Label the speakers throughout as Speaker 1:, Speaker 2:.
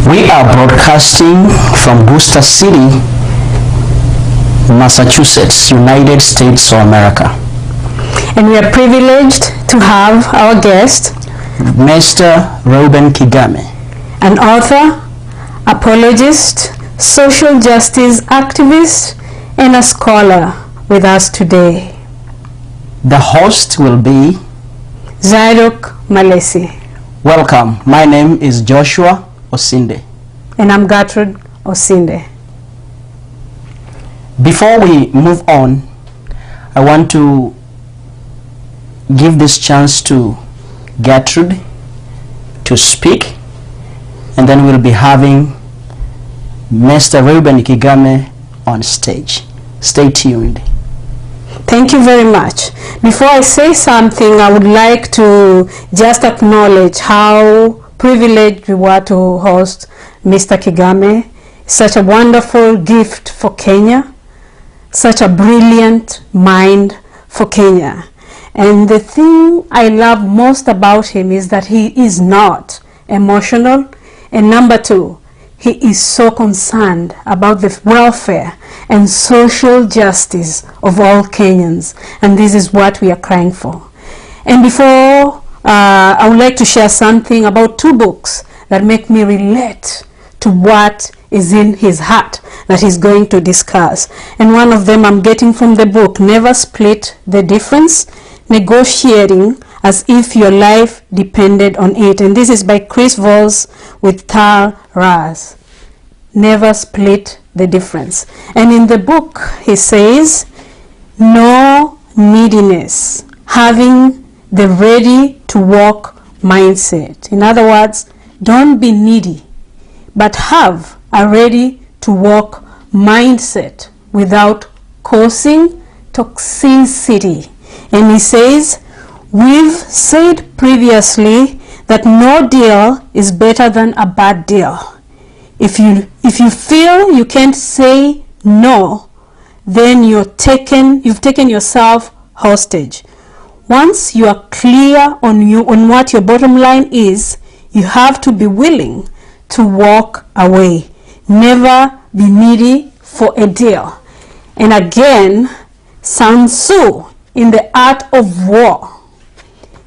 Speaker 1: We are broadcasting from Worcester City, Massachusetts, United States of America.
Speaker 2: And we are privileged to have our guest,
Speaker 1: Mr. Reuben Kigame,
Speaker 2: an author, apologist, social justice activist, and a scholar with us today.
Speaker 1: The host will be
Speaker 2: Zairok Malesi.
Speaker 1: Welcome. My name is Joshua Osinde.
Speaker 2: And I'm Gertrude Osinde.
Speaker 1: Before we move on, I want to give this chance to Gertrude to speak, and then we'll be having Mr. Reuben Kigame on stage. Stay tuned.
Speaker 2: Thank you very much. Before I say something, I would like to just acknowledge how privileged we were to host Mr. Kigame. Such a wonderful gift for Kenya, such a brilliant mind for Kenya. And the thing I love most about him is that he is not emotional. And number two, he is so concerned about the welfare and social justice of all Kenyans. And this is what we are crying for. And before, I would like to share something about two books that make me relate to what is in his heart that he's going to discuss. And one of them I'm getting from the book, Never Split the Difference, Negotiating as If Your Life Depended on It. And this is by Chris Voss with Tal Raz. Never split the difference. And in the book, he says, no neediness, having the ready-to-walk mindset. In other words, don't be needy, but have a ready-to-walk mindset without causing toxicity. And he says, we've said previously that no deal is better than a bad deal. If you feel you can't say no, then you've taken yourself hostage. Once you are clear on what your bottom line is, you have to be willing to walk away. Never be needy for a deal. And again, Sun Tzu in The Art of War,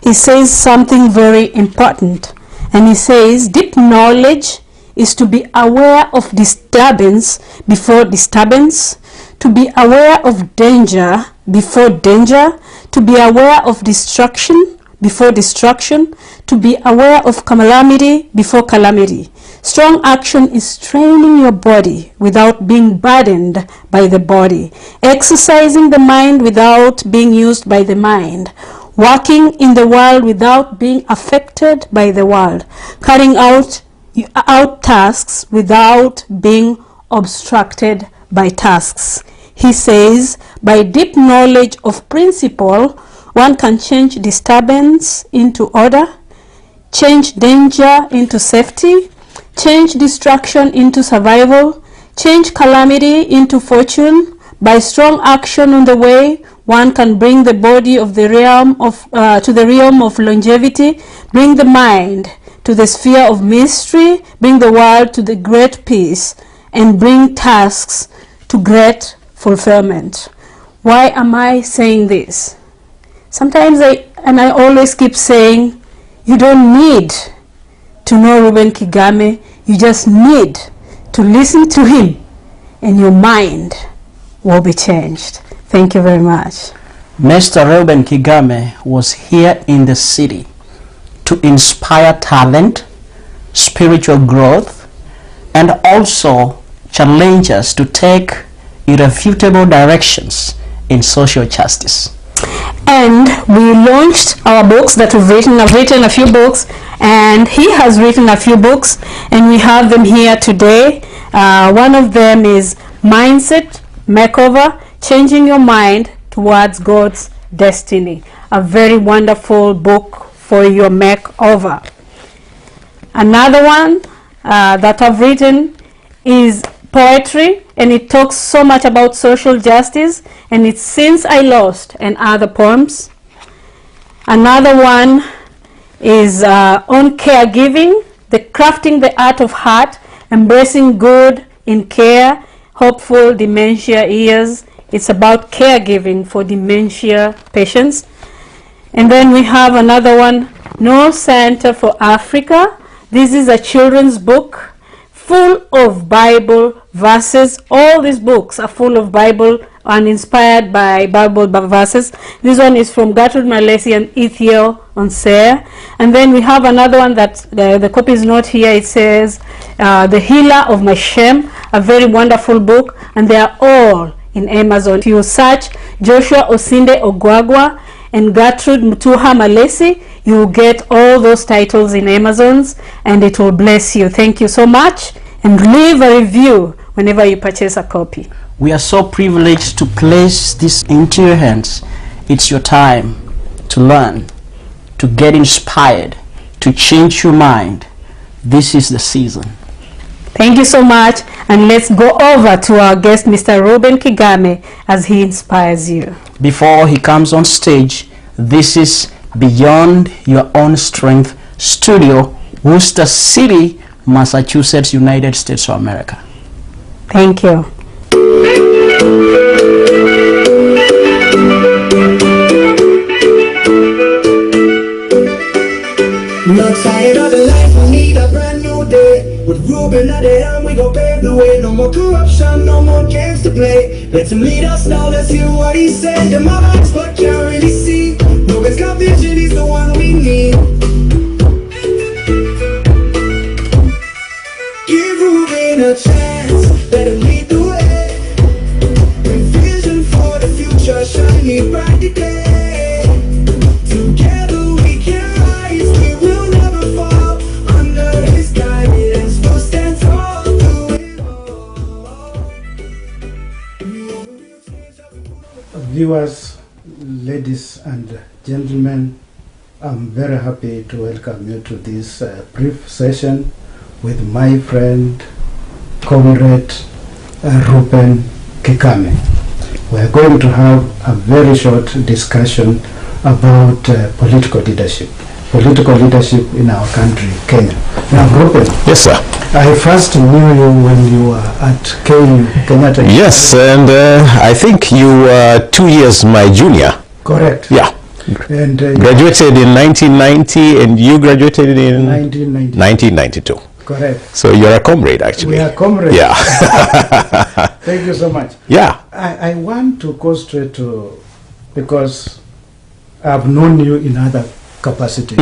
Speaker 2: he says something very important. And he says, deep knowledge is to be aware of disturbance before disturbance, to be aware of danger before danger, to be aware of destruction before destruction, to be aware of calamity before calamity. Strong action is training your body without being burdened by the body, exercising the mind without being used by the mind, working in the world without being affected by the world, carrying out tasks without being obstructed by tasks. He says, by deep knowledge of principle, one can change disturbance into order, change danger into safety, change destruction into survival, change calamity into fortune. By strong action on the way, one can bring the body of the realm of to the realm of longevity, bring the mind to the sphere of mystery, bring the world to the great peace, and bring tasks to great fulfillment. Why am I saying this? Sometimes I always keep saying, you don't need to know Reuben Kigame, you just need to listen to him, and your mind will be changed. Thank you very much.
Speaker 1: Mr. Reuben Kigame was here in the city to inspire talent, spiritual growth, and also challenge us to take irrefutable directions in social justice.
Speaker 2: And we launched our books that we've written. I've written a few books, and he has written a few books, and we have them here today. One of them is Mindset Makeover, Changing Your Mind Towards God's Destiny. A very wonderful book for your makeover. Another one that I've written is poetry, and it talks so much about social justice, and it's Since I Lost and Other Poems. Another one is on caregiving, the crafting the art of heart, Embracing Good in Care, Hopeful Dementia Years. It's about caregiving for dementia patients. And then we have another one, No Center for Africa. This is a children's book full of Bible verses. All these books are full of Bible and inspired by Bible verses. This one is from Gertrude Malesi and Ethiel Onser. And then we have another one that the copy is not here. It says The Healer of My Shame, a very wonderful book, and they are all in Amazon. If you search Joshua Osinde Ogwagwa and Gertrude Mutuha Malesi, you will get all those titles in Amazon's, and it will bless you. Thank you so much, and leave a review whenever you purchase a copy.
Speaker 1: We are so privileged to place this into your hands. It's your time to learn, to get inspired, to change your mind. This is the season.
Speaker 2: Thank you so much, and let's go over to our guest, Mr. Reuben Kigame, as he inspires you.
Speaker 1: Before he comes on stage, this is Beyond Your Own Strength Studio, Worcester City, Massachusetts, United States of America.
Speaker 2: Thank you.
Speaker 3: Not tired of the life, we need a brand new day. With Ruben at the helm, we go pave the way. No more corruption, no more games to play. Let him lead us now, let's hear what he said. The minds but can't really see. Ruben's got vision, he's the one we need. Give Ruben a chance, let him lead the way. Bring vision for the future, shining bright today. Together we can rise, we will never fall. Under his guidance, we'll stand tall through it all.
Speaker 4: Viewers, ladies and gentlemen, I'm very happy to welcome you to this brief session with my friend, comrade Reuben Kigame. We're going to have a very short discussion about political leadership in our country, Kenya. Now, Reuben.
Speaker 5: Yes, sir.
Speaker 4: I first knew you when you were at KU, Kenyatta.
Speaker 5: Yes, and I think you were 2 years my junior.
Speaker 4: Correct.
Speaker 5: Yeah.
Speaker 4: And
Speaker 5: Graduated in 1990, and you graduated in
Speaker 4: 1992.
Speaker 5: 1992.
Speaker 4: Correct.
Speaker 5: So you're a comrade, actually.
Speaker 4: We are comrades.
Speaker 5: Yeah.
Speaker 4: Thank you so much.
Speaker 5: Yeah.
Speaker 4: I want to go straight to, because I've known you in other capacities,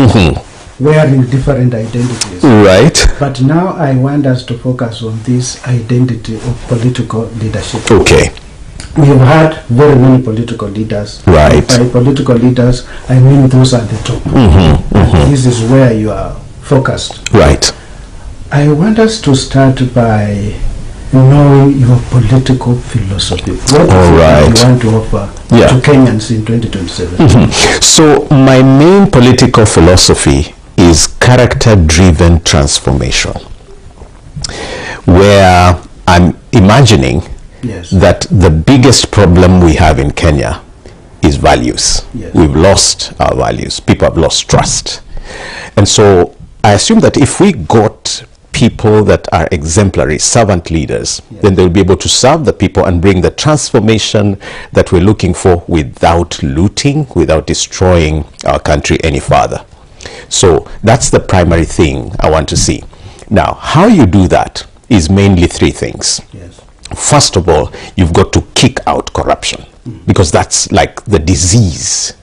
Speaker 4: wearing different identities.
Speaker 5: Right.
Speaker 4: But now I want us to focus on this identity of political leadership.
Speaker 5: Okay.
Speaker 4: We have had very many political leaders.
Speaker 5: Right.
Speaker 4: By political leaders, I mean those at the top. And this is where you are focused.
Speaker 5: Right.
Speaker 4: I want us to start by knowing your political philosophy. What is it that you want to offer to Kenyans in 2027?
Speaker 5: So my main political philosophy is character-driven transformation, where I'm imagining that the biggest problem we have in Kenya is values. We've lost our values. People have lost trust. And so I assume that if we got people that are exemplary, servant leaders, then they'll be able to serve the people and bring the transformation that we're looking for without looting, without destroying our country any further. So that's the primary thing I want to see. Now, how you do that is mainly three things. First of all, you've got to kick out corruption, because that's like the disease.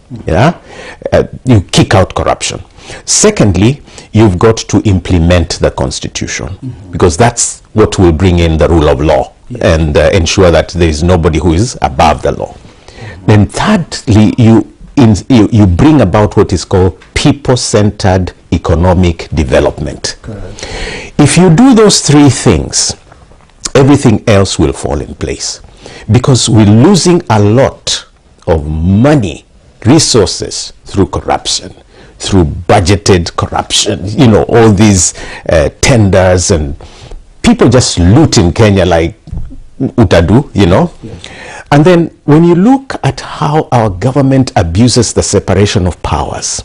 Speaker 5: You kick out corruption. Secondly, you've got to implement the constitution, because that's what will bring in the rule of law and ensure that there is nobody who is above the law. Then thirdly, you bring about what is called people-centered economic development. If you do those three things, everything else will fall in place, because we're losing a lot of money, resources through corruption, through budgeted corruption, all these tenders, and people just loot in Kenya like utadu, And then when you look at how our government abuses the separation of powers,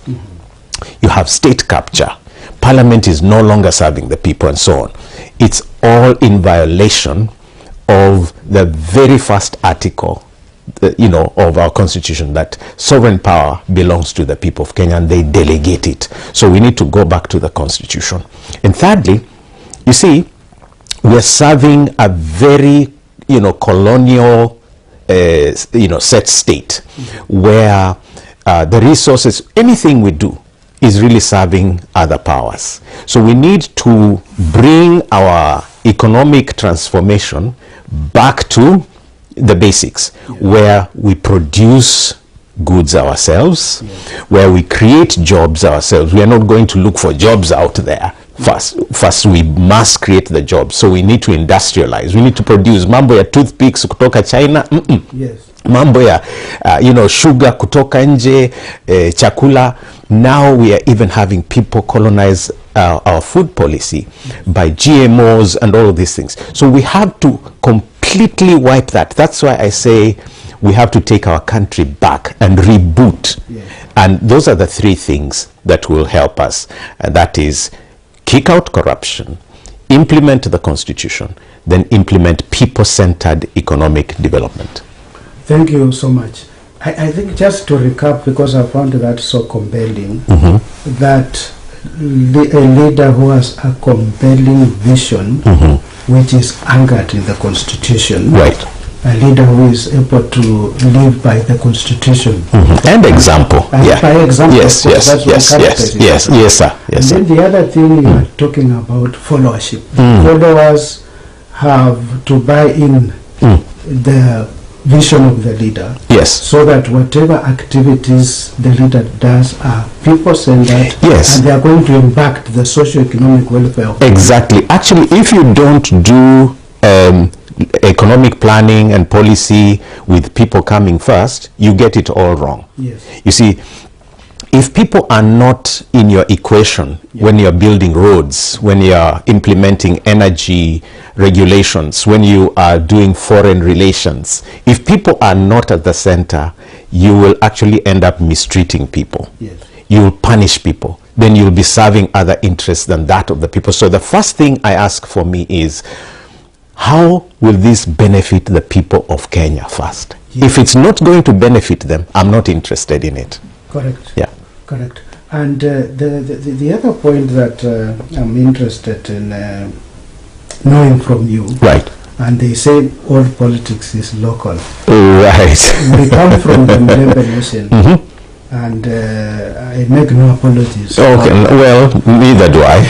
Speaker 5: you have state capture, parliament is no longer serving the people, and so on. It's all in violation of the very first article, of our constitution, that sovereign power belongs to the people of Kenya and they delegate it. So we need to go back to the constitution. And thirdly, you see, we are serving a very, colonial, set state where the resources, anything we do is really serving other powers. So we need to bring our economic transformation back to the basics, where we produce goods ourselves, where we create jobs ourselves. We are not going to look for jobs out there. First we must create the jobs. So we need to industrialize. We need to produce. Mambo ya toothpicks kutoka China. Mambo ya sugar kutoka nje, chakula. Now we are even having people colonize our food policy by GMOs and all of these things. So we have to completely wipe that. That's why I say we have to take our country back and reboot. And those are the three things that will help us. And that is kick out corruption, implement the constitution, then implement people-centered economic development.
Speaker 4: Thank you so much. I think just to recap, because I found that so compelling, that a leader who has a compelling vision, which is anchored in the constitution, a leader who is able to live by the constitution,
Speaker 5: and example,
Speaker 4: by example,
Speaker 5: yes, sir.
Speaker 4: And then the other thing you are talking about, followership. Followers have to buy in the vision of the leader, so that whatever activities the leader does are people-centered, and they are going to impact the socio-economic welfare of
Speaker 5: exactly. Actually, if you don't do economic planning and policy with people coming first, you get it all wrong. You see, if people are not in your equation when you're building roads, when you're implementing energy regulations, when you are doing foreign relations, if people are not at the center, you will actually end up mistreating people. You will punish people. Then you'll be serving other interests than that of the people. So the first thing I ask for me is, how will this benefit the people of Kenya first? If it's not going to benefit them, I'm not interested in it.
Speaker 4: Correct. Correct. And the other point that I'm interested in knowing from you, and they say all politics is local. We come from the Mlembe nation. And I make no apologies.
Speaker 5: Well, neither do I.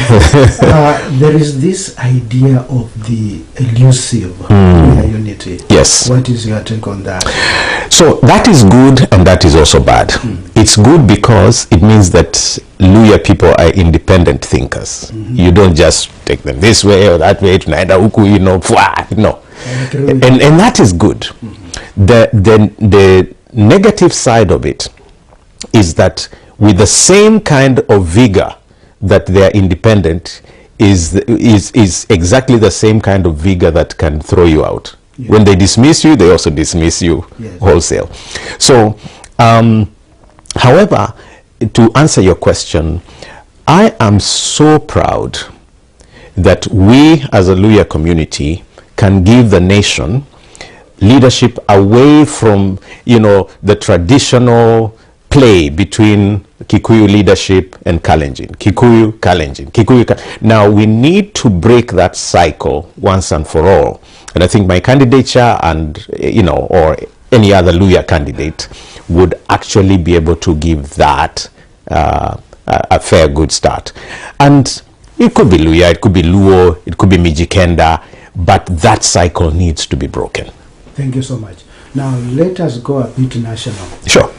Speaker 4: There is this idea of the elusive unity. What is your take on that?
Speaker 5: So that is good and that is also bad. It's good because it means that Luya people are independent thinkers. You don't just take them this way or that way, no. And that is good. The negative side of it is that with the same kind of vigor that they are independent is exactly the same kind of vigor that can throw you out. When they dismiss you, they also dismiss you wholesale. So, however, to answer your question, I am so proud that we as a Luya community can give the nation leadership away from, the traditional play between Kikuyu leadership and Kalenjin. Kikuyu, Kalenjin. Now we need to break that cycle once and for all. And I think my candidature and, or any other Luya candidate would actually be able to give that a fair good start. And it could be Luya, it could be Luo, it could be Mijikenda, but that cycle needs to be broken.
Speaker 4: Thank you so much. Now let us go a bit national.
Speaker 5: Sure.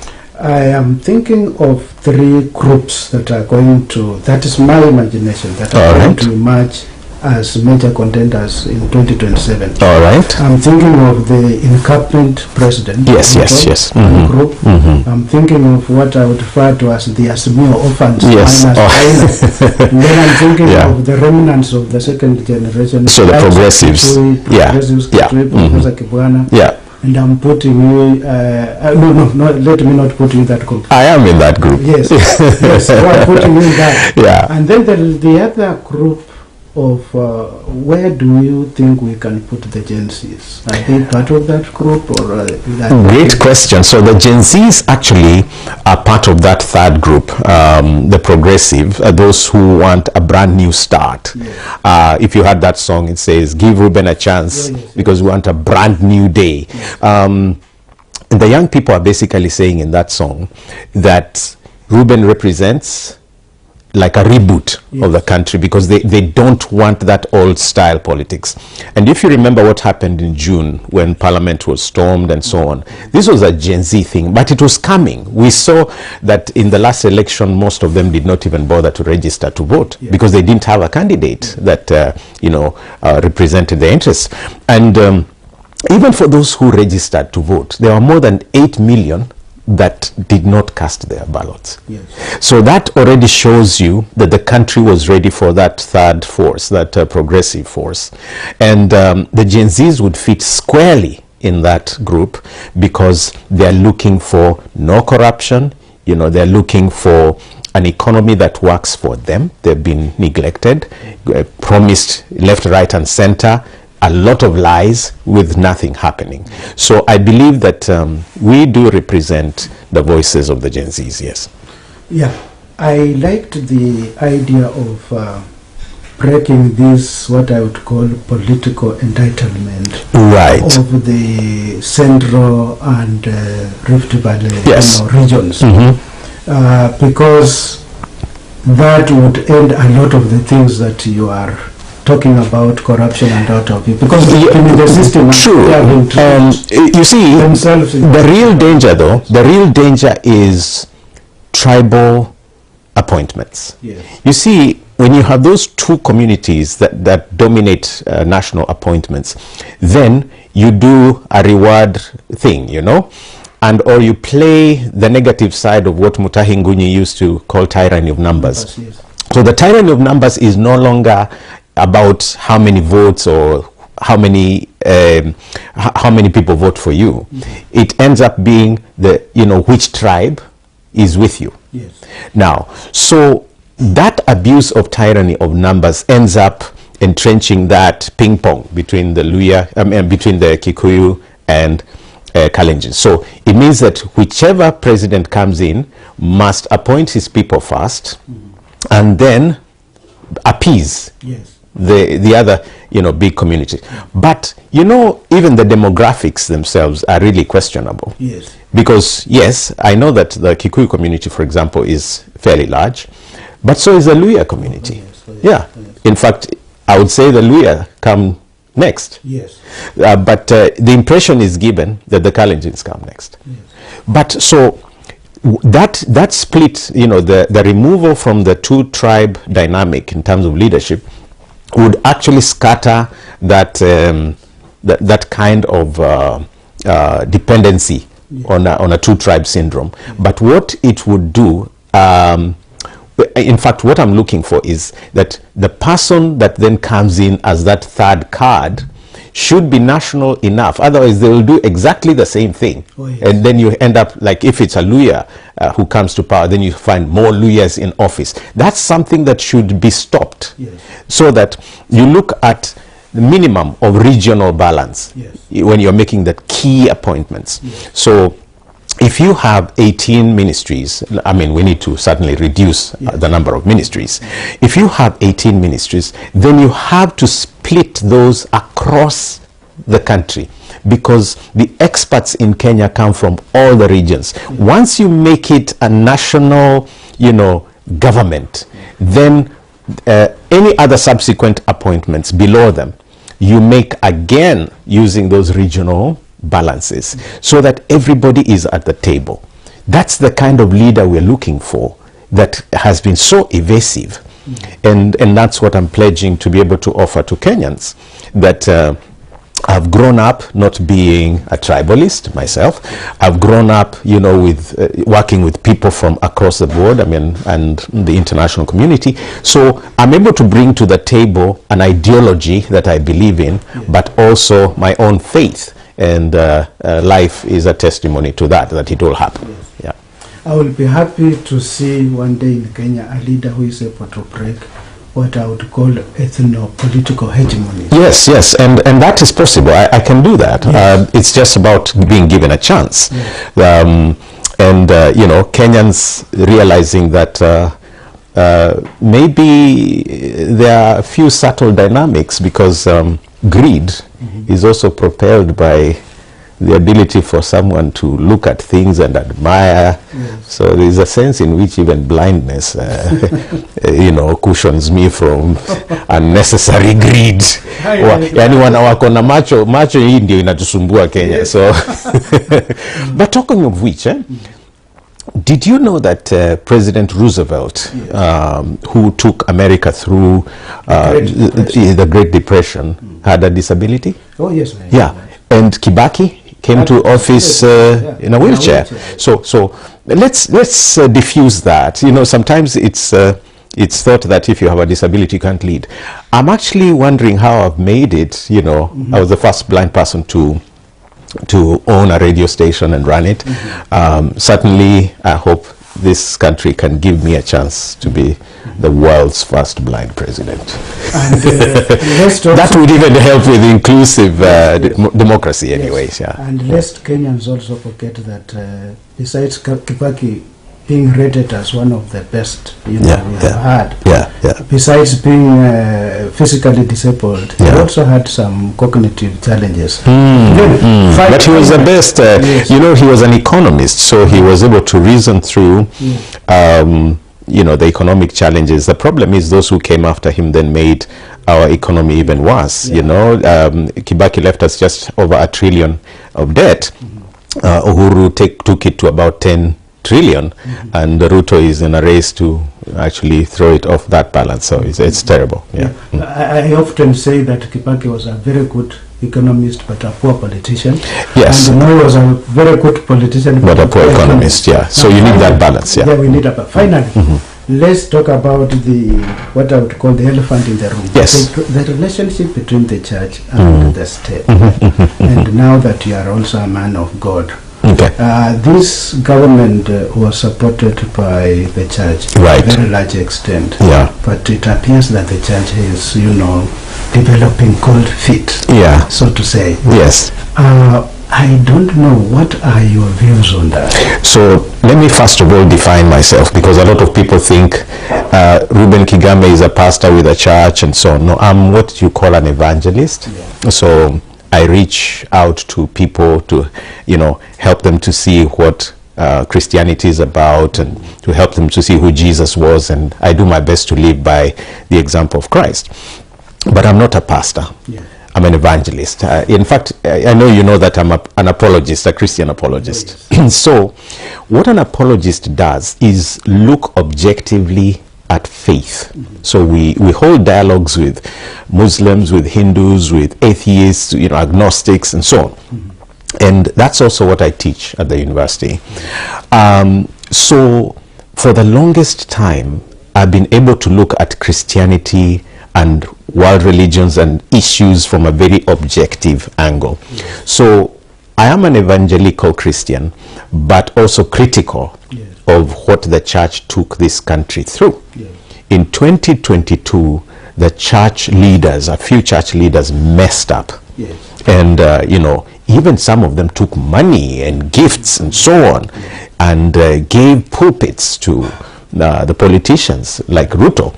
Speaker 4: I am thinking of three groups that are going to, that is my imagination, that are going to emerge as major contenders in 2027. I'm thinking of the incumbent president. Group. I'm thinking of what I would refer to as the Asmio orphans. And then I'm thinking of the remnants of the second generation.
Speaker 5: So the progressives.
Speaker 4: And I'm putting you, no, let me not put you in that group.
Speaker 5: I am in that group.
Speaker 4: Yes, so I'm putting you in that. And then the other group of where do you think we can put the Gen Zs? Are they part of that group, or
Speaker 5: great question. So the Gen Zs actually are part of that third group, the progressive, those who want a brand new start. Yes. If you heard that song, it says, "Give Ruben a chance," because we want a brand new day. Yes. And the young people are basically saying in that song that Ruben represents like a reboot of the country, because they don't want that old style politics. And if you remember what happened in June when Parliament was stormed and so on, this was a Gen Z thing, but it was coming. We saw that in the last election, most of them did not even bother to register to vote because they didn't have a candidate that represented their interests. And even for those who registered to vote, there were more than 8 million that did not cast their ballots. Yes. So that already shows you that the country was ready for that third force, that progressive force. And the Gen Zs would fit squarely in that group because they're looking for no corruption. They're looking for an economy that works for them. They've been neglected, promised left, right, and center, a lot of lies with nothing happening. So I believe that we do represent the voices of the Gen Zs, yes.
Speaker 4: Yeah, I liked the idea of breaking this, what I would call political entitlement of the Central and Rift Valley regions. Because that would end a lot of the things that you are talking about, corruption and out of it, because the system
Speaker 5: you see, the real danger though, the real danger is tribal appointments. Yes. You see, when you have those two communities that dominate national appointments, then you do a reward thing, and or you play the negative side of what Mutahi Ngunyi used to call tyranny of numbers. Yes. So the tyranny of numbers is no longer about how many votes or how many people vote for you. It ends up being which tribe is with you. Yes. Now, so that abuse of tyranny of numbers ends up entrenching that ping pong between the between the Kikuyu and Kalenjin. So it means that whichever president comes in must appoint his people first, and then appease the other big community. But even the demographics themselves are really questionable. Yes. Because yes, I know that the Kikuyu community, for example, is fairly large, but so is the Luhya community. Yes. In fact, I would say the Luhya come next. Yes. But the impression is given that the Kalenjins come next. Yes. But so that split, the removal from the two tribe dynamic in terms of leadership would actually scatter that that kind of dependency on a two tribe syndrome. But what it would do, in fact, what I'm looking for is that the person that then comes in as that third card should be national enough, otherwise they will do exactly the same thing. And then you end up like, if it's a Luhya who comes to power, then you find more Luhyas in office. That's something that should be stopped. So that you look at the minimum of regional balance when you're making that key appointments. So if you have 18 ministries, I mean, we need to certainly reduce the number of ministries. If you have 18 ministries, then you have to split those across the country, because the experts in Kenya come from all the regions. Once you make it a national, government, then any other subsequent appointments below them, you make again using those regional balances, so that everybody is at the table. That's the kind of leader we're looking for, that has been so evasive. And that's what I'm pledging to be able to offer to Kenyans, that I've grown up not being a tribalist myself. I've grown up, with working with people from across the board, and the international community. So I'm able to bring to the table an ideology that I believe in, but also my own faith. And life is a testimony to that it will happen.
Speaker 4: I will be happy to see one day in Kenya a leader who is able to break what I would call ethno-political hegemony.
Speaker 5: Yes, yes, and that is possible. I can do that.
Speaker 4: Yes.
Speaker 5: It's just about being given a chance.
Speaker 4: Yes.
Speaker 5: Kenyans realizing that maybe there are a few subtle dynamics, because greed is also propelled by the ability for someone to look at things and admire.
Speaker 4: Yes.
Speaker 5: So there is a sense in which even blindness, cushions me from unnecessary greed. Yani wako na macho hii ndio inatusumbua Kenya. So, but talking of which, did you know that President Roosevelt, who took America through the Great Depression, had a disability?
Speaker 4: Oh yes.
Speaker 5: Yeah, and Kibaki came to office in a wheelchair. So let's diffuse that. Sometimes it's thought that if you have a disability you can't lead. I'm actually wondering how I've made it. I was the first blind person to own a radio station and run it. Certainly I hope this country can give me a chance to be the world's first blind president. And that would even help with inclusive democracy anyways. Yeah.
Speaker 4: And lest Kenyans also forget that besides Kibaki being rated as one of the best we have had, besides being physically disabled, he also had some cognitive challenges.
Speaker 5: But he was the best. He was an economist, so he was able to reason through the economic challenges. The problem is those who came after him then made our economy even worse. Kibaki left us just over $1 trillion of debt. Uhuru took it to about 10 trillion, and Ruto is in a race to actually throw it off that balance. So it's terrible.
Speaker 4: I often say that Kibaki was a very good economist but a poor politician.
Speaker 5: Yes.
Speaker 4: And Moi was a very good politician
Speaker 5: but a poor economist. So you need that balance.
Speaker 4: Yeah, we need a finally. Let's talk about what I would call the elephant in the room.
Speaker 5: Yes.
Speaker 4: The relationship between the church and the state. And now that you are also a man of God, this government was supported by the church to a very large extent. But it appears that the church is, developing cold feet, so to say.
Speaker 5: Yes.
Speaker 4: I don't know, what are your views on that? So
Speaker 5: let me first of all define myself, because a lot of people think Reuben Kigame is a pastor with a church and so on. No, I'm what you call an evangelist. So I reach out to people to, help them to see what Christianity is about, and to help them to see who Jesus was, and I do my best to live by the example of Christ. But I'm not a pastor. I'm an evangelist. In fact, I know you know that I'm an apologist, a Christian apologist. So what an apologist does is look objectively at faith. So we hold dialogues with Muslims, with Hindus, with atheists, agnostics, and so on. And that's also what I teach at the university. So for the longest time, I've been able to look at Christianity and world religions and issues from a very objective angle. So I am an evangelical Christian, but also critical of what the church took this country through. In 2022, the church leaders, a few church leaders, messed up. And even some of them took money and gifts and so on, and gave pulpits to the politicians like Ruto.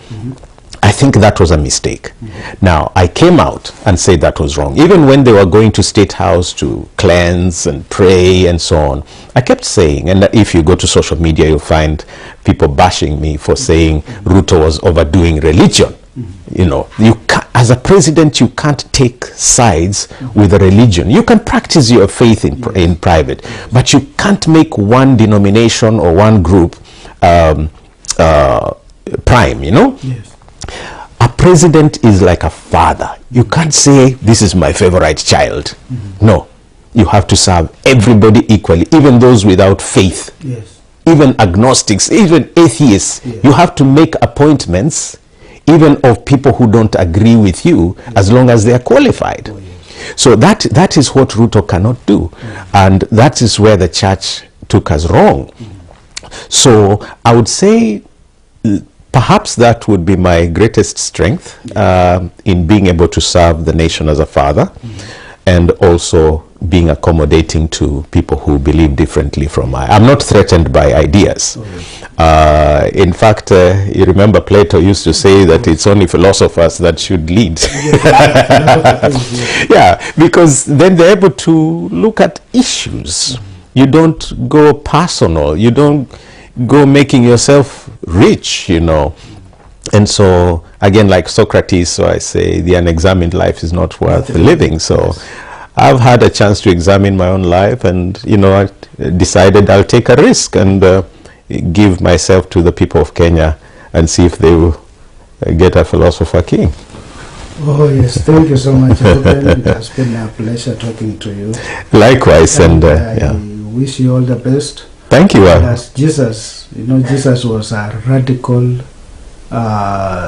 Speaker 5: I think that was a mistake. Now, I came out and said that was wrong. Even when they were going to State House to cleanse and pray and so on, I kept saying, and if you go to social media, you'll find people bashing me for saying Ruto was overdoing religion. As a president, you can't take sides with a religion. You can practice your faith in private, but you can't make one denomination or one group prime, A president is like a father. You can't say, this is my favorite child. No, you have to serve everybody equally, even those without faith, even agnostics, even atheists. You have to make appointments even of people who don't agree with you, as long as they are qualified. So that is what Ruto cannot do. And that is where the church took us wrong. So I would say perhaps that would be my greatest strength in being able to serve the nation as a father, and also being accommodating to people who believe differently from I. I'm not threatened by ideas. In fact, you remember Plato used to say that it's only philosophers that should lead. Yeah, because then they're able to look at issues. You don't go personal. You don't go making yourself rich, you know. And so, again, like Socrates, so I say the unexamined life is not worth living. So I've had a chance to examine my own life, and, you know, I decided I'll take a risk and give myself to the people of Kenya and see if they will get a philosopher king.
Speaker 4: Oh yes, thank you so much, Ruben. It has been a pleasure talking to you.
Speaker 5: Likewise, and
Speaker 4: I wish you all the best.
Speaker 5: Thank you.
Speaker 4: As Jesus, you know, Jesus was a radical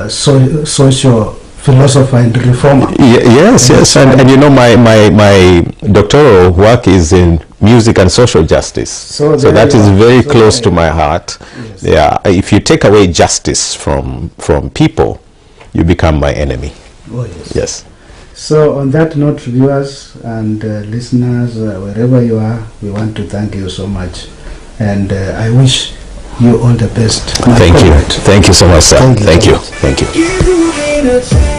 Speaker 4: social philosopher and reformer.
Speaker 5: Yes, and you know, my doctoral work is in music and social justice. So that is very close to my heart. Yes. Yeah, if you take away justice from people, you become my enemy.
Speaker 4: Oh yes.
Speaker 5: Yes.
Speaker 4: So on that note, viewers and listeners, wherever you are, we want to thank you so much, and I wish you all the best.
Speaker 5: Thank you. Thank you so much, sir. Thank you. Thank you.